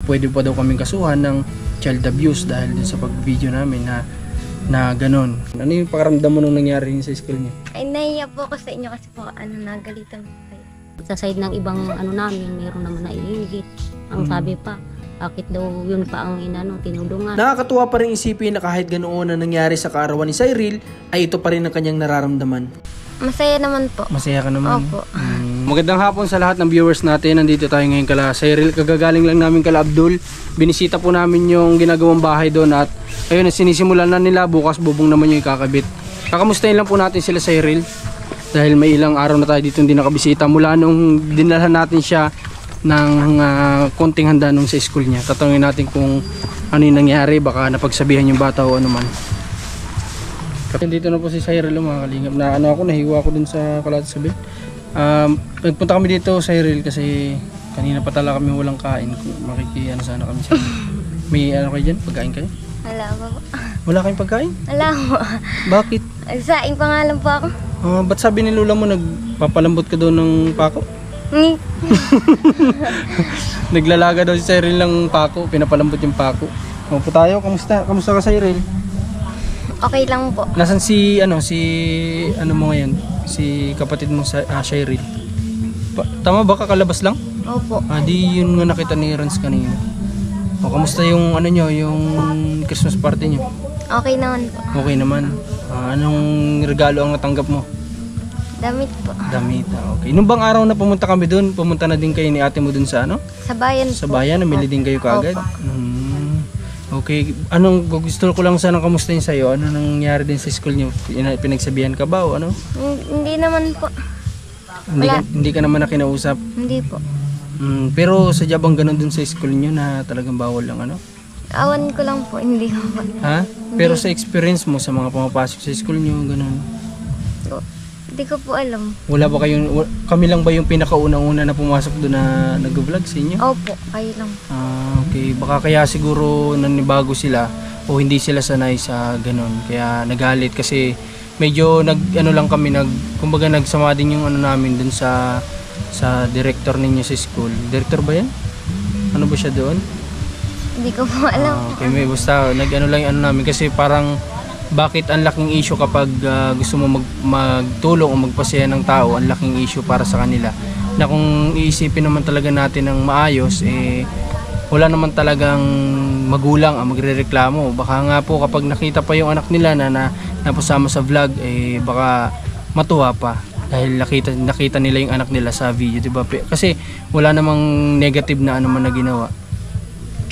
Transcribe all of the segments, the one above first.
pwede pa daw kaming kasuhan ng child abuse dahil din sa pag-video namin na ganon. Ano yung pakaramdam mo nung nangyari sa school niyo? Ay, nahiya po ako sa inyo kasi po nagalitan po kayo. Sa side ng ibang namin, mayroon naman na iingit. Ang sabi pa, bakit daw yun pa ang tinulungan. Nakakatuwa pa rin isipin na kahit ganoon na nangyari sa kaarawan ni Cyril, ay ito pa rin ang kanyang nararamdaman. Masaya naman po. Masaya ka naman? Opo. Magandang hapon sa lahat ng viewers natin. Nandito tayo ngayon kala Cyril. Kagagaling lang namin kala Abdul. Binisita po namin yung ginagawang bahay doon at ayun, sinisimulan na nila. Bukas bubong naman yung ikakabit. Kakamustahin lang po natin sila Cyril. Dahil may ilang araw na tayo dito hindi nakabisita. Mula nung dinalhan natin siya ng konting handa nung sa school niya. Tatanungin natin kung ano yung nangyari. Baka napagsabihan yung bata o ano man. Dito na po si Cyril mga kalingap. Nahiwa ako dun sa Kalatsabil. Nagpunta kami dito Cyril kasi kanina pa talaga kami walang kain. Makikiano sana kami sa may ano kayo dyan? Pagkain kayo? Wala po. Wala kayong pagkain? Wala po. Bakit? Saing pangalan po ako. Ba't sabi ni Lola mo nagpapalambot ka doon ng pako? Naglalaga daw si Cyril ng pako, pinapalambot yung pako. Po tayo, kamusta? Kamusta ka Cyril? Okay lang po. Nasaan si ano mo ngayon? Si kapatid mo sa Cyril. Tama ba kakalabas lang? Opo. Di yun nga nakita ni Rans kanina. Kamusta yung ano nyo, yung Christmas party nyo? Okay naman po. Okay naman. Anong regalo ang natanggap mo? Damit po. Damit, okay. Nung bang araw na pumunta kami doon, pumunta na din kayo ni ate mo doon sa ano? Sa bayan po. Sa bayan, namili din kayo kaagad? Okay. Anong gusto ko lang sana kamustahin sa'yo? Ano nangyari din sa school nyo? Pinagsabihan ka ba o ano? Hindi naman po. Hindi ka naman na kinausap? Hindi po. Pero sadya bang ganun dun sa school nyo na talagang bawal lang ano? Awan ko lang po, hindi ko po. Ha? Pero sa experience mo sa mga pumapasok sa school nyo, ganun? Hindi ko po alam. Wala ba kayong, kami lang ba yung pinakaunang-una na pumasok doon na nag-vlog sa inyo? Opo, kayo lang. Okay. Baka kaya siguro nanibago sila o hindi sila sanay sa ganun. Kaya nagalit kasi medyo kumbaga nagsama din yung ano namin dun sa director ninyo sa school. Director ba yan? Ano ba siya doon? Hindi ko po alam. Okay, may basta lang yung ano namin kasi parang bakit ang laking issue kapag gusto mo magtulong o magpasaya ng tao, ang laking issue para sa kanila. Na kung iisipin naman talaga natin ng maayos, wala naman talagang magulang ang magrereklamo. Baka nga po kapag nakita pa yung anak nila na napasama sa vlog, baka matuwa pa. Dahil nakita nila yung anak nila sa video, diba? Kasi wala namang negative na ano man na ginawa.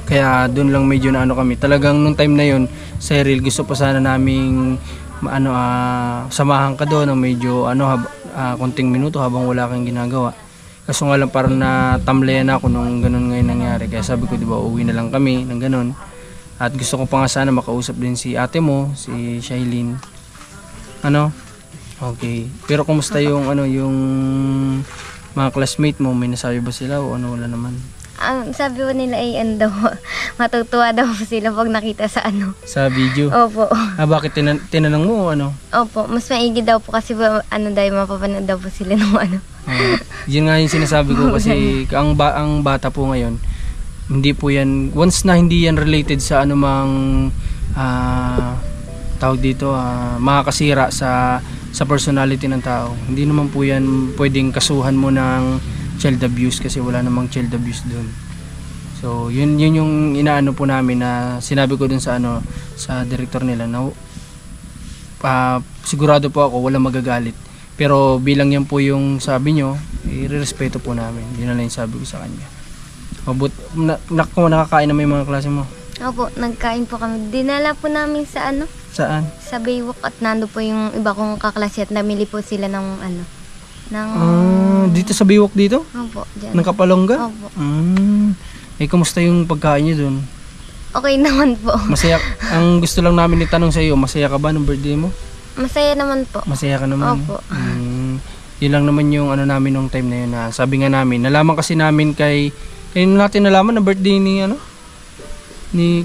Kaya doon lang medyo na ano kami. Talagang nung time na yun, Cyril, gusto pa sana naming samahan ka doon ng medyo konting minuto habang wala kang ginagawa. Kaso nga lang parang natamlayan ako nung ganun ngayon nangyari. Kaya sabi ko, diba, uwi na lang kami ng ganun. At gusto ko pa nga sana makausap din si ate mo, si Shailene. Okay. Pero kumusta yung yung mga classmate mo? May nasabi ba sila o ano? Wala naman. Sabi ko nila ay matutuwa daw sila pag nakita sa sa video? Opo. Bakit tinanong mo o ano? Opo, mas maigi daw po kasi dahil mapapanood daw po sila ng Yun nga yung sinasabi ko kasi ang bata po ngayon, hindi po yan, once na hindi yan related sa anumang tawag dito, makakasira sa personality ng tao. Hindi naman po yan pwedeng kasuhan mo ng child abuse kasi wala namang child abuse doon. So yun yung inaano po namin na sinabi ko dun sa sa director nila na sigurado po ako wala magagalit. Pero bilang yan po yung sabi nyo, irerespeto po namin. Yun na lang yung sabi ko sa kanya. Nakakain na may mga klase mo? Opo, nagkain po kami. Dinala po namin sa Saan? Sa Baywalk at nando po yung iba kong kaklase at namili po sila ng dito sa Baywalk dito? Opo, dyan. Ng Kapalongga? Opo. Kamusta yung pagkain nyo dun? Okay naman po. Masaya. Ang gusto lang namin itanong sa iyo, masaya ka ba ng birthday mo? Masaya naman po. Masaya ka naman? Opo. Yun lang naman yung namin nung time na yun na sabi nga namin, nalaman kasi namin kay natin nalaman na birthday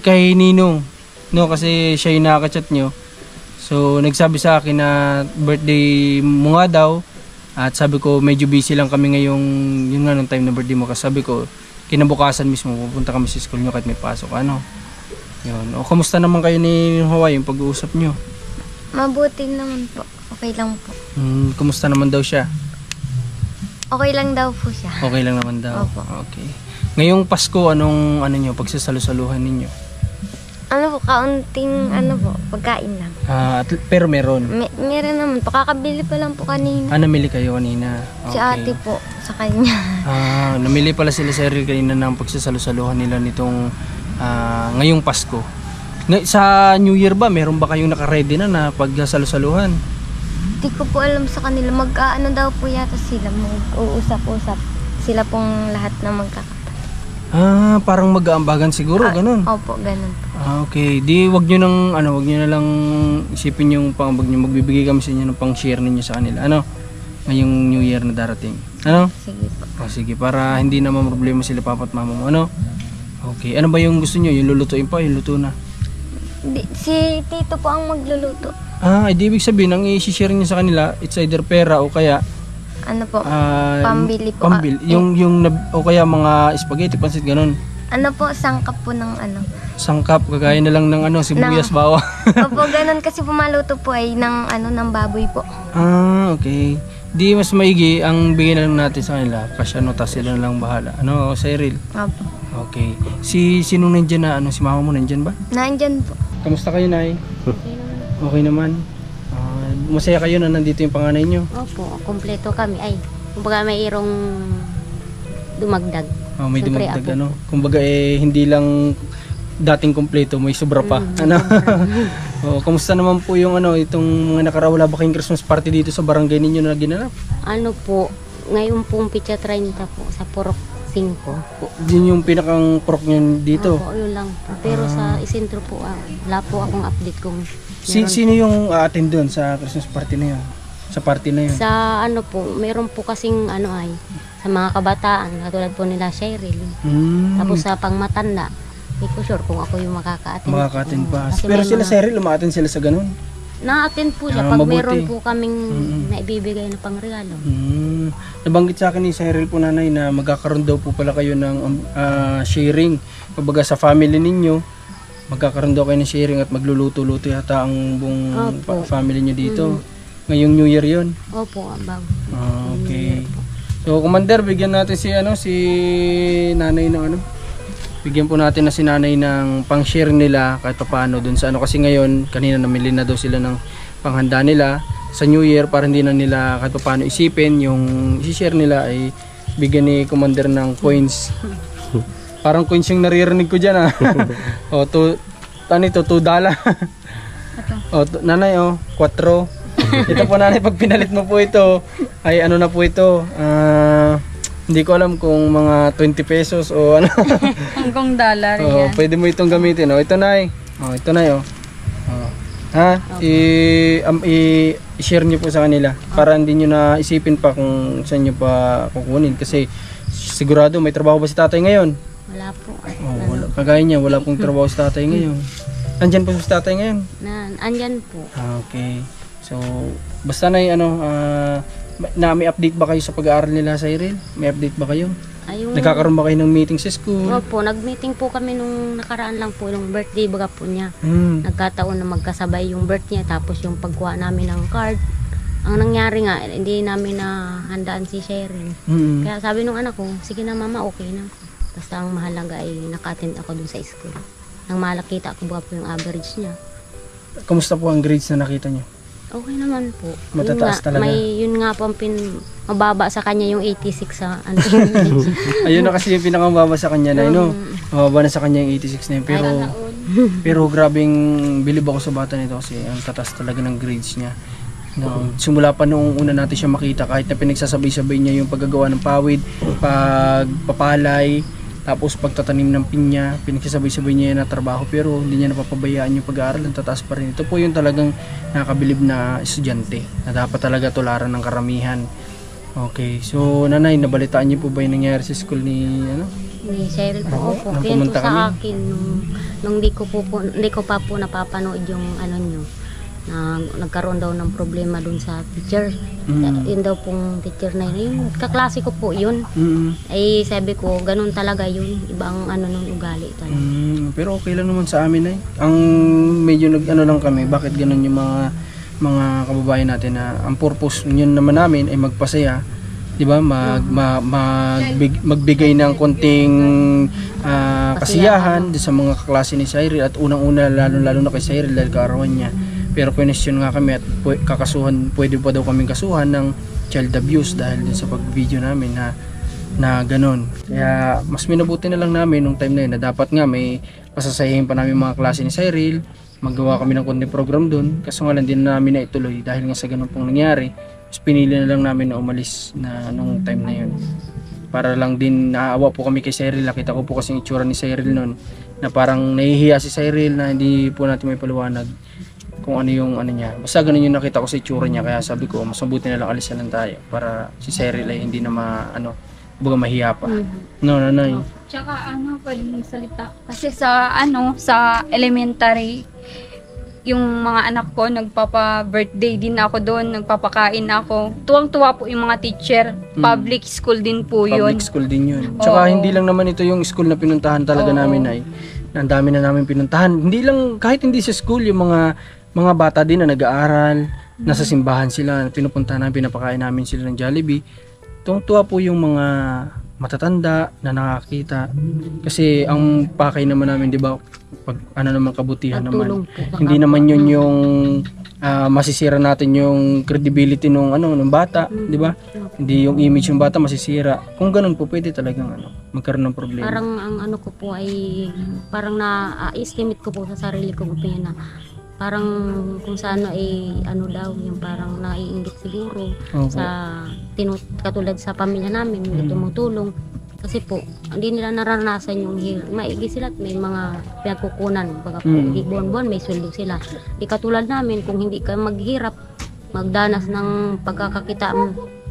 kay Ninong. No, kasi siya yung nakaka-chat nyo. So, nagsabi sa akin na birthday mo nga daw. At sabi ko, medyo busy lang kami ngayong, yun nga nung time na birthday mo. Kasi sabi ko, kinabukasan mismo pupunta kami sa school nyo kahit may pasok, ano. Yun. O kamusta naman kayo ni Hawaii yung pag-uusap nyo? Mabuti naman po. Okay lang po. Kumusta naman daw siya? Okay lang daw po siya. Okay lang naman daw. Opo. Okay. Ngayong Pasko, anong ano nyo, pagsasalusaluhan ninyo? Ano po, kaunting ano po, pagkain lang. Pero meron. Meron naman po. Kakabili pa lang po kanina. Namili kayo kanina. Si ate po, sa kanya. Namili pala sila sa Ariel kanina ng pagsasalusaluhan nila nitong ngayong Pasko. Sa New Year ba, meron ba kayong naka-ready na pagsasalusaluhan? Hindi ko po alam sa kanila. Mag-ano daw po yata sila. Mag-uusap-usap. Sila pong lahat na magkakapatid. Parang mag-aambagan siguro, ganun. Opo, ganun po. Okay. Di wag niyo nang wag niyo na lang isipin yung wag niyo magbibigay kami sa inyo ng pang-share ninyo sa kanila. Ano? Ngayong New Year na darating. Ano? Sige po. Sige, para hindi na problema sila papa at mama mo. Ano? Okay. Ano ba yung gusto niyo? Yung lulutuin pa, yung luto na. Si tito po ang magluluto. Di ibig sabihin ang i-share niyo sa kanila, it's either pera o kaya Ano po? Pambili po. O kaya mga spaghetti, pansit, ganun. Ano po, sangkap po ng ano. Sangkap, kagaya na lang ng sibuyas, bawang. Opo, ganun kasi pumaluto po ay ng baboy po. Okay. Di mas maigi ang bigyan na lang natin sa kanila kasi tas sila na lang bahala. Ano, Cyril? Opo. Okay. Sino nandiyan na si mama mo nandiyan ba? Nandyan po. Kamusta kayo, Nay? Okay naman. Masaya kayo na nandito yung panganay nyo? Opo, kompleto kami. Ay, kumbaga mayroong dumagdag. May Siyempre, dumagdag Kumbaga hindi lang dating kompleto, may sobra pa. Kamusta naman po yung itong mga wala ba kayong Christmas party dito sa barangay ninyo na ginanap? Ano po, ngayon pong Pitsa 30 po sa Purok 5. Yun yung pinakang prok nyo dito? Opo, yun lang po. Pero sa isentro po, wala po akong update kung Sino yung attend doon sa Christmas party na yun? Sa party na yun? sa ano po, meron po kasing sa mga kabataan, katulad po nila Cheryl. Tapos sa pangmatanda, hindi ko sure kung ako yung makaka-attend. Makaka-attend pa. Kasi Pero may sila mga- Cheryl, umaattend sila sa ganun? Na-attend po siya pag mabuti. meron po kaming naibibigay na pangregalo. Nabanggit sa akin ni Cyril po, nanay, na magkakaroon daw po pala kayo ng sharing. Kumbaga sa family ninyo, magkakaroon daw kayo ng sharing at magluluto-luto yata ang buong Opo. family nyo dito. Ngayong New Year yun. Opo, abang. Okay. So, Commander, bigyan natin si nanay ng bigyan po natin na si nanay ng pang-share nila kahit paano dun sa kasi ngayon, kanina namili na daw sila ng panghanda nila sa New Year para hindi na nila kahit paano isipin yung i-share nila ay bigyan ni Commander ng coins. Parang coins yung naririnig ko dyan $2. Nanay 4. Ito po nanay, pag pinalit mo po ito ay na po ito, hindi ko alam kung mga 20 pesos o Hanggang dollar yan. Pwede mo itong gamitin. Ito nay. Ito nay i-share niyo po sa kanila para hindi niyo na isipin pa kung saan niyo pa kukunin kasi sigurado may trabaho ba si tatay ngayon? Wala po. Wala. Kagaya niya, wala pong trabaho si tatay ngayon. Andyan po si tatay ngayon? Andyan po. Okay. So, basta na may update ba kayo sa pag-aaral nila sa Cyril? May update ba kayo? Nagkakaroon ba kayo ng meeting sa school? Opo, nag-meeting po kami nung nakaraan lang po, nung birthday baga po niya. Nagkataon na magkasabay yung birth niya, tapos yung pagkuha namin ng card. Ang nangyari nga, hindi namin nahandaan si Cheryl. Kaya sabi nung anak ko, sige na mama, okay na. Basta ang mahalaga ay naka-attend ako dun sa school. Nang malakita ko ba po yung average niya. Kamusta po ang grades na nakita niyo? Okay naman po. Matataas talaga. Yun nga po ang mababa sa kanya yung 86 sa Ayun na kasi yung pinakamababa sa kanya na mababa na sa kanya yung 86 na yun. Pero grabing bilib ako sa bata nito kasi ang tataas talaga ng grades niya. Simula pa noong una natin siya makita, kahit na pinagsasabay-sabay niya yung paggagawa ng pawid, pagpapalay, tapos pagtatanim ng pinya, pinagsasabay-sabay niya na trabaho, pero hindi niya napapabayaan yung pag-aaral, ang tataas pa rin. Ito po yung talagang nakabilib na estudyante na dapat talaga tularan ng karamihan. Okay, so nanay, nabalitaan niyo po ba yung nangyari sa school ni ni Cheryl po? Opo, nang kaya pumunta sa kami? akin nung di ko pa po napapanood yung niyo. na nagkaroon daw ng problema dun sa teacher. Yun daw pong teacher na yun. Yung kaklase ko po yun. Ay sabi ko, ganun talaga yun. Ibang ano nung ugali talaga. Pero okay lang naman sa amin ay. Ang medyo nag-ano lang kami, bakit ganun yung mga kababayan natin na ang purpose yun naman namin ay magpasaya. 'Di ba? Magbigay ng konting kasiyahan sa mga kaklase ni Cyril at unang-una lalo na kay Cyril dahil kaarawan niya. Pero question nga kami at pwede pa daw kaming kasuhan ng child abuse dahil din sa pag-video namin na ganun. Kaya mas minabuti na lang namin nung time na yun na dapat nga may pasasayahin pa namin mga klase ni Cyril, maggawa kami ng konting program dun, kaso nga lang din namin na ituloy dahil nga sa ganun pong nangyari. Mas pinili na lang namin na umalis na nung time na yun. Para lang din naawa po kami kay Cyril. Nakita ko po kasi yung itsura ni Cyril nun na parang nahihiya si Cyril na hindi po natin may paliwanag kung ano yung ano niya. Basta ganun yung nakita ko sa itsura niya, kaya sabi ko mas mabuti na lang alisan lang tayo para si Cyril ay hindi na mahiya pa. No, nanay. Tsaka pwede mong salita. Kasi sa sa elementary, yung mga anak ko, nagpapa-birthday din ako doon, nagpapakain ako. Tuwang-tuwa po yung mga teacher. Public school din po yun. Public school din yun. Tsaka hindi lang naman ito yung school na pinuntahan talaga namin ay. Ang dami na namin pinuntahan. Hindi lang, kahit hindi sa school, yung mga bata din na nag-aaral, nasa simbahan sila, pinupuntahan namin, pinapakain namin sila ng Jollibee. Tuwang-tuwa po yung mga matatanda na nakakita. Kasi ang pakay naman namin, di ba, pag naman kabutihan naman. Hindi naman yun yung masisira natin yung credibility nung bata, di ba? Hindi yung image ng bata masisira. Kung ganun po, pwede talagang magkaroon ng problema. Parang ang ko po ay parang na-estimate ko po sa sarili ko opinion na parang kung sa ay daw yung parang naiinggit siguro sa katulad sa pamilya namin, may tumutulong. Kasi po, hindi nila naranasan yung maigi sila at may mga pinagkukunan. Baga po, buwan-buwan may sweldo sila. Di katulad namin, kung hindi ka maghirap, magdanas ng pagkakakita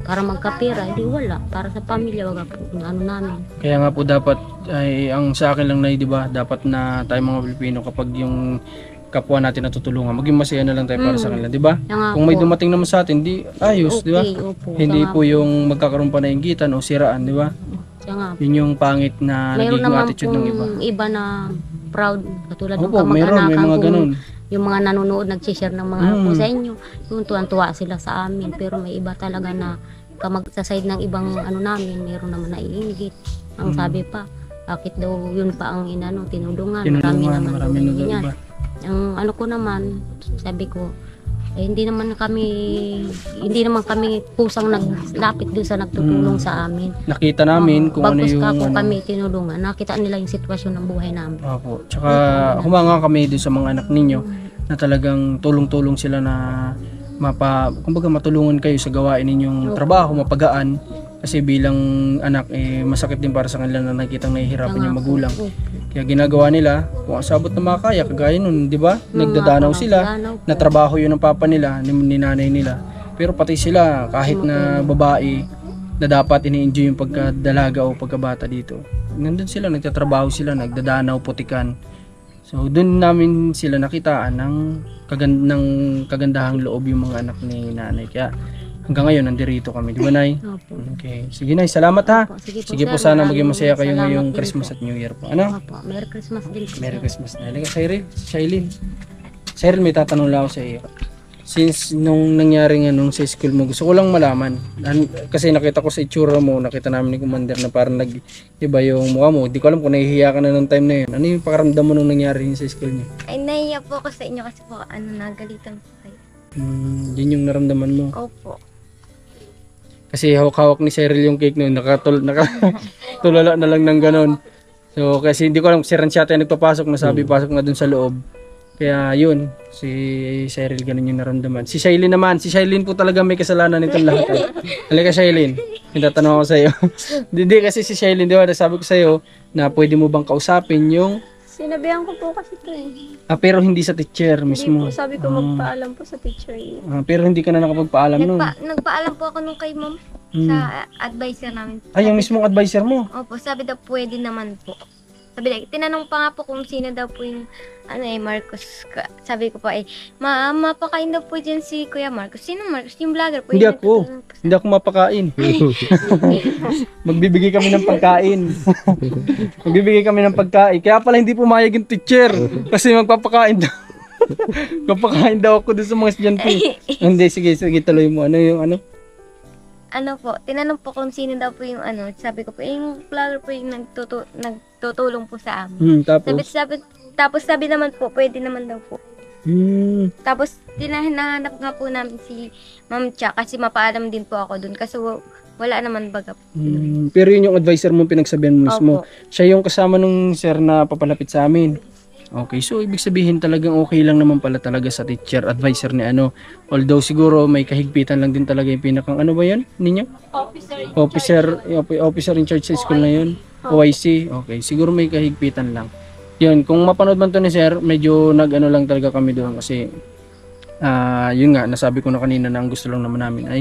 para magkapira, hindi wala. Para sa pamilya, baga po, namin. Kaya nga po dapat, ay, ang sa akin lang na, di ba, dapat na tayo mga Pilipino kapag yung kapwa natin natutulungan, maging masaya na lang tayo para sa kanila, di ba? Kung may dumating naman sa atin, di ayos, di ba? Hindi po yung magkakaroon pa na inggitan o siraan, di ba? Yun yung pangit na nagiging attitude ng iba. Mayroon iba na proud, katulad ng may mga ganun. Yung mga nanonood, nag-share ng mga po sa inyo, yung tuwan-tuwa sila sa amin, pero may iba talaga na sa side ng ibang namin, mayroon naman naiinggit. Ang sabi pa, bakit daw yun pa ang tinulungan, marami naman ganyan. Ang ko naman, sabi ko, hindi naman kami kusang naglapit doon sa nagtutulong sa amin. Nakita namin kung ano yung kami tinulungan, nakita nila yung sitwasyon ng buhay namin. Opo. Tsaka humanga kami doon sa mga anak ninyo na talagang tulong-tulong sila na kumbaga matulungan kayo sa gawain ninyong trabaho, mapagaan. Kasi bilang anak, masakit din para sa kanila na nakikitang nahihirapan yung magulang. Kaya ginagawa nila, kung asabot na makakaya, kagaya nun, di ba? Nagdadanaw sila, na trabaho yun ng papa nila, ni nanay nila. Pero pati sila, kahit na babae, na dapat ini-enjoy yung pagkadalaga o pagkabata dito. Nandun sila, nagtatrabaho sila, nagdadanaw, putikan. So, dun namin sila nakitaan ng kagandahang loob yung mga anak ni nanay. Kaya, hanggang ngayon, nandirito kami. Di ba, Nay? Opo. Okay. Sige, Nay. Salamat, ha? Sige po, sir, sana maging masaya kayo salamat ngayong din Christmas po. at New Year po. Ano? Opo. Merry Christmas din po. Merry Christmas na. Halika, Shailene. Shailene, may tatanong lang ako sa iyo. Since nung nangyari nga nung sa school mo, gusto ko lang malaman. Kasi nakita ko sa itsura mo, nakita namin ni Commander na parang iba yung mukha mo. Di ko alam kung nahihiya ka na ng time na yun. Ano yung pakaramdam mo nung nangyari yun sa school niyo? Ay, nahiya po ako sa inyo kasi po, nagalitan po kayo. Yun yung naramdaman mo. Opo. Kasi hawak-hawak ni Cyril yung cake noon, nakatulala na lang ng ganon. So kasi hindi ko alam, si Ranchata yung nagpapasok, nasabi pasok na dun sa loob. Kaya yun, si Cyril ganun yung naramdaman. Si Shailene naman, si Shailene po talaga may kasalanan nitong lahat. Halika Shailene, may tatanong ako sa iyo. Hindi kasi si Shailene, di ba, nasabi ko sa iyo na pwede mo bang kausapin yung Sinabihan ko po kasi ito eh. pero hindi sa teacher mismo. Hindi po, sabi ko magpaalam po sa teacher yun. Pero hindi ka na nakapagpaalam noon. Nagpaalam po ako nung kay ma'am sa advisor namin. Ay, yung mismong advisor mo. Opo, sabi daw pwede naman po. Sabi, tinanong pa nga po kung sino daw po yung Marcos. Sabi ko pa mapakain daw po dyan si Kuya Marcos. Sino Marcos? Yung vlogger po. Hindi ako. Hindi ako mapakain. Magbibigay kami ng pagkain. Magbibigay kami ng pagkain. Kaya pala hindi pumayag yung teacher. Kasi magpapakain daw. Magpapakain daw ako dun sa mga estudyante. Hindi, sige, tuloy mo. Ano yung ano? Ano po, tinanong po kung sino daw po yung sabi ko po, yung vlogger po yung nagtutulong po sa amin. Tapos sabi naman po, pwede naman daw po. Tapos hinahanap nga po namin si Ma'am Cha kasi mapaalam din po ako dun kasi wala naman baga po. Pero yun yung advisor mo pinagsabihan mo mismo. Opo. Siya yung kasama nung sir na papalapit sa amin. Okay, so ibig sabihin talagang okay lang naman pala talaga sa teacher, advisor ni ano. Although siguro may kahigpitan lang din talaga yung pinakang ano ba yun ninyo? Officer in charge sa school na yun. OIC. Okay, siguro may kahigpitan lang. Yun, kung mapanood man to ni sir, medyo nag-ano lang talaga kami doon kasi yun nga, nasabi ko na kanina na ang gusto lang naman namin ay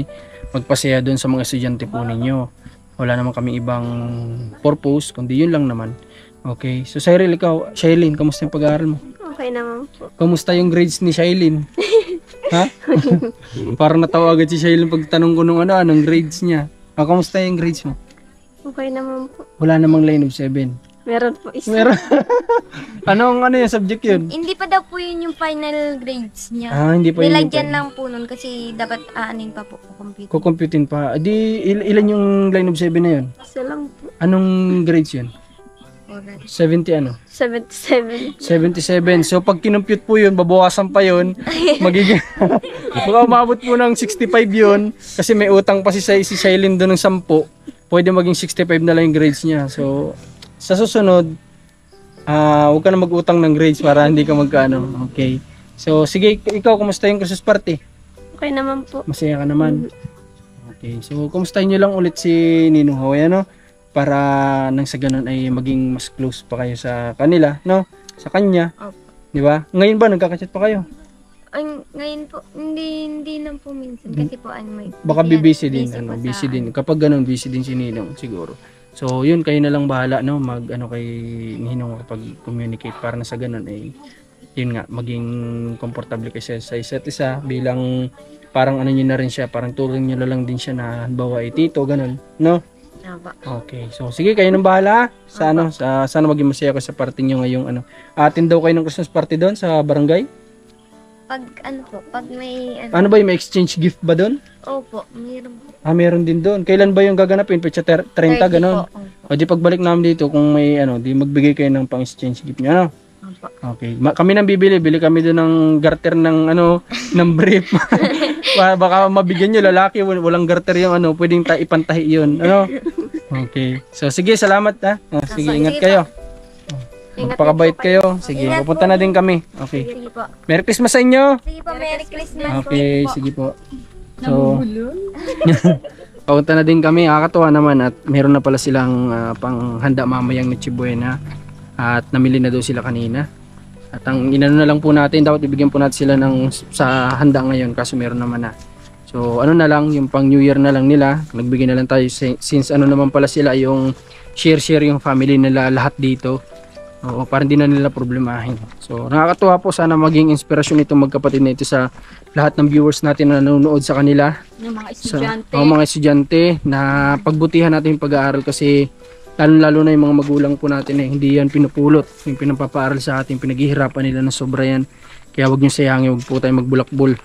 magpasaya doon sa mga estudyante po ninyo. Wala naman kami ibang purpose, kundi yun lang naman. Okay, so Cyril, ikaw, Shailene, kamusta yung pag-aaral mo? Okay naman po. Kamusta yung grades ni Shailene? Ha? Parang natawa agad si Shailene pag tanong ko nung anong grades niya. Kamusta yung grades mo? Okay naman po. Wala namang line of 7. Meron po isa. Meron. Ano yung subject yun? Hindi pa daw po yun yung final grades niya. Hindi pa yun. Nilagyan lang po nun kasi dapat aanin pa po computer. Kukomputin pa. Di, ilan yung line of 7 na yun? Isa lang po. Anong grades yun? Alright. 70 ano? 77. 77. So pag kinompute po yun, babawasan pa yun. Magiging baka umabot po ng 65 yun kasi may utang pa si Shailene doon ng 10. Pwede maging 65 na lang yung grades niya. So sa susunod, huwag ka na mag-utang ng grades para hindi ka magkano. Okay. So sige, ikaw kumusta yung Christmas party? Okay naman po. Masaya ka naman. Okay. So kumustahin niyo lang ulit si Ninong Haway, ano? Para nang sa ganun ay maging mas close pa kayo sa kanila, no? Sa kanya. Opo. Di ba? Ngayon ba nagkaka-chat pa kayo? Ay, ngayon po, hindi lang po minsan kasi po may Baka busy din, po busy sa- din. Kapag ganun, busy din si Ninong siguro. So, yun, kayo na lang bahala, no? Kay Ninong kapag communicate para na sa ganun ay yun nga, maging komportable kayo sa isa't isa bilang parang ano nyo na rin siya, parang tulong nyo na lang din siya na halimbawa ay tito, ganun, no? Aba. Okay. So sige, kayo nang bahala sa sana maging masaya ko sa party niyo ngayong Atin daw kayo ng Christmas party doon sa barangay? Pag may Ano ba yung may exchange gift ba doon? Opo, meron po. Meron din doon. Kailan ba yung gaganapin? Petsa 30 ganun. Po, opo. O di pagbalik namin dito kung may di magbigay kayo ng pang-exchange gift niyo, ano? Opo. Okay. Kami nang bili kami doon ng garter ng ng brief. Baka mabigyan niyo lalaki, walang garter yung pwedeng ipantahi 'yun, ano? Okay. So sige, salamat ha. Sige, ingat sige kayo. Ingat Magpakabait din po kayo. kayo. Sige, Ingat pupunta po. na din kami. Okay. Sige po. Merry Christmas sa inyo. Sige po, Merry Christmas. Okay, sige po. So, papunta na din kami. Nakakatuwa naman at meron na pala silang panghanda mamayang Noche Buena at namili na daw sila kanina. At ang inano na lang po natin, dapat ibigyan po natin sila sa handa ngayon kaso meron naman na. So na lang, yung pang New Year na lang nila, nagbigay na lang tayo since naman pala sila yung share yung family nila lahat dito. Oo, para hindi na nila problemahin. So nakakatuwa po, sana maging inspirasyon itong magkapatid na ito sa lahat ng viewers natin na nanonood sa kanila. Yung mga estudyante. Mga estudyante na pagbutihan natin yung pag-aaral kasi lalo na yung mga magulang po natin hindi yan pinupulot, yung pinapapaaral sa atin, pinaghihirapan nila ng sobra yan. Kaya wag nyo sayangin, wag po tayo magbulakbol.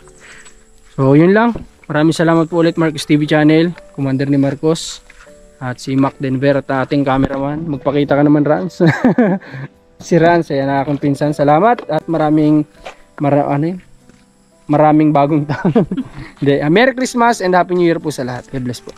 So yun lang, maraming salamat po ulit Marcos TV Channel, Commander ni Marcos at si Mac Denver at ating cameraman. Magpakita ka naman, Rans. Si Rans, ayan na akong pinsan. Salamat at maraming bagong taon. Merry Christmas and Happy New Year po sa lahat. God bless po.